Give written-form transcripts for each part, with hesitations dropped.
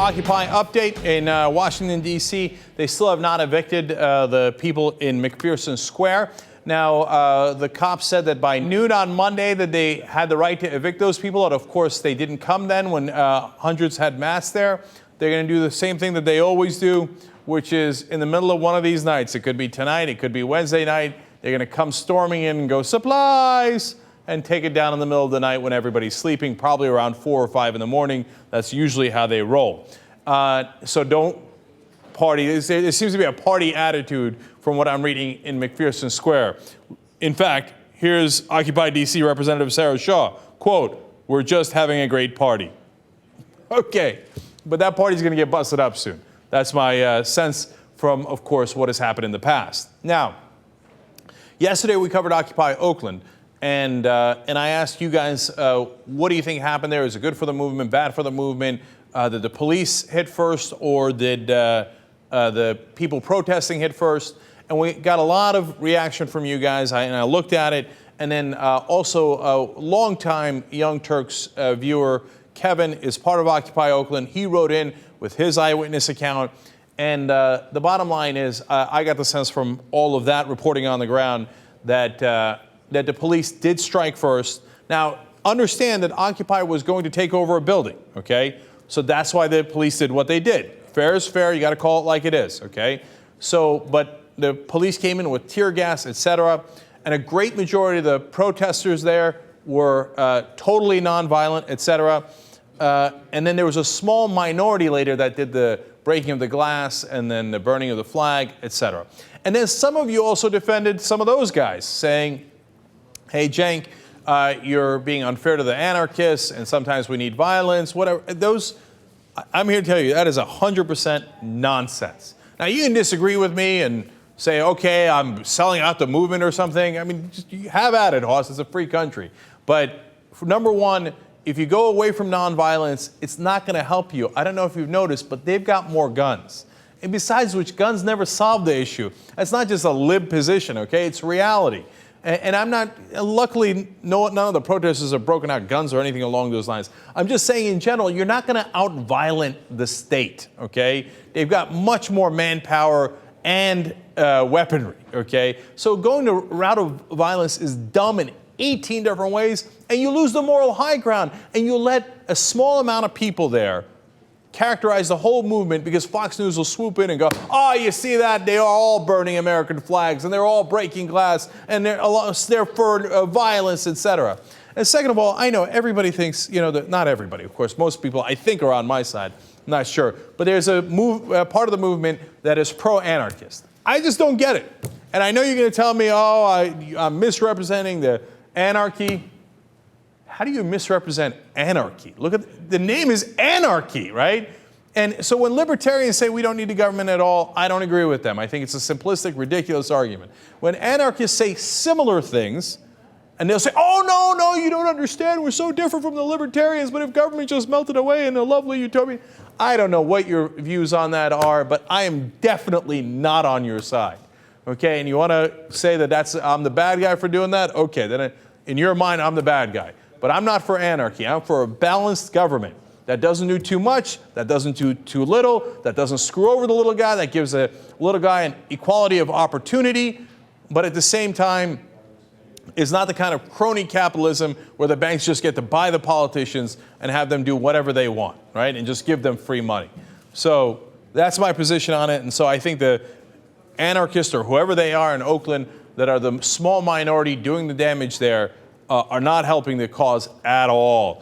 Occupy update in Washington, D.C. They still have not evicted the people in McPherson Square. Now, the cops said that by noon on Monday that they had the right to evict those people. And of course, they didn't come then when hundreds had mass there. They're going to do the same thing that they always do, which is in the middle of one of these nights. It could be tonight. It could be Wednesday night. They're going to come storming in and go, supplies, and take it down in the middle of the night when everybody's sleeping, probably around 4 or 5 in the morning. That's usually how they roll. So don't party. There seems to be a party attitude from what I'm reading in McPherson Square. In fact, here's Occupy DC Representative Sarah Shaw. Quote, "We're just having a great party." Okay, but that party's going to get busted up soon. That's my sense from, of course, what has happened in the past. Now, yesterday we covered Occupy Oakland. And I asked you guys, what do you think happened there? Is it good for the movement, bad for the movement? Did the police hit first, or did the people protesting hit first? And we got a lot of reaction from you guys, and I looked at it. And then also a longtime Young Turks viewer, Kevin, is part of Occupy Oakland. He wrote in with his eyewitness account. And the bottom line is, I got the sense from all of that reporting on the ground that the police did strike first. Now, understand that Occupy was going to take over a building, okay? So that's why the police did what they did. Fair is fair, you gotta call it like it is, okay? So, but the police came in with tear gas, etc., and a great majority of the protesters there were totally nonviolent, etc. And then there was a small minority later that did the breaking of the glass and then the burning of the flag, etc. And then some of you also defended some of those guys, saying, hey, Cenk, you're being unfair to the anarchists, and sometimes we need violence, whatever. I'm here to tell you, that is 100% nonsense. Now, you can disagree with me and say, okay, I'm selling out the movement or something. I mean, just have at it, Hoss. It's a free country. But number one, if you go away from nonviolence, it's not going to help you. I don't know if you've noticed, but they've got more guns. And besides which, guns never solve the issue. That's not just a lib position, okay? It's reality. And I'm not, luckily, none of the protesters have broken out guns or anything along those lines. I'm just saying in general, you're not going to out-violent the state, okay? They've got much more manpower and weaponry, okay? So going the route of violence is dumb in 18 different ways, and you lose the moral high ground, and you let a small amount of people there characterize the whole movement because Fox News will swoop in and go, oh, you see that? They are all burning American flags, and they're all breaking glass, and they're for violence, etc. And second of all, I know everybody thinks, you know, that not everybody, of course, most people I think are on my side. I'm not sure. But there's a part of the movement that is pro-anarchist. I just don't get it. And I know you're going to tell me, oh, I'm misrepresenting the anarchy. How do you misrepresent anarchy? Look at the name is anarchy, right? And so when libertarians say we don't need a government at all, I don't agree with them. I think it's a simplistic, ridiculous argument. When anarchists say similar things, and they'll say, oh, no, you don't understand. We're so different from the libertarians, but if government just melted away in a lovely utopia. I don't know what your views on that are, but I am definitely not on your side, okay? And you want to say that I'm the bad guy for doing that? Okay, then in your mind, I'm the bad guy. But I'm not for anarchy. I'm for a balanced government that doesn't do too much, that doesn't do too little, that doesn't screw over the little guy, that gives a little guy an equality of opportunity, but at the same time is not the kind of crony capitalism where the banks just get to buy the politicians and have them do whatever they want, right? And just give them free money. So that's my position on it. And so I think the anarchists or whoever they are in Oakland that are the small minority doing the damage there are not helping the cause at all.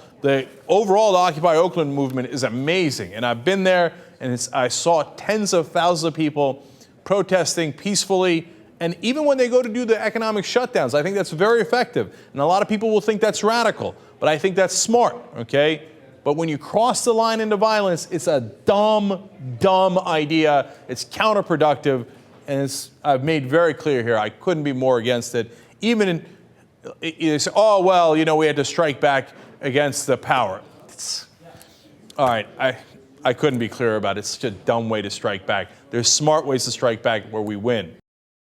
Overall, the Occupy Oakland movement is amazing. And I've been there, and I saw tens of thousands of people protesting peacefully. And even when they go to do the economic shutdowns, I think that's very effective. And a lot of people will think that's radical, but I think that's smart, okay? But when you cross the line into violence, it's a dumb, dumb idea. It's counterproductive. And I've made very clear here, I couldn't be more against it. Even you say, oh, well, you know, we had to strike back against the power. All right, I couldn't be clearer about it. It's such a dumb way to strike back. There's smart ways to strike back where we win.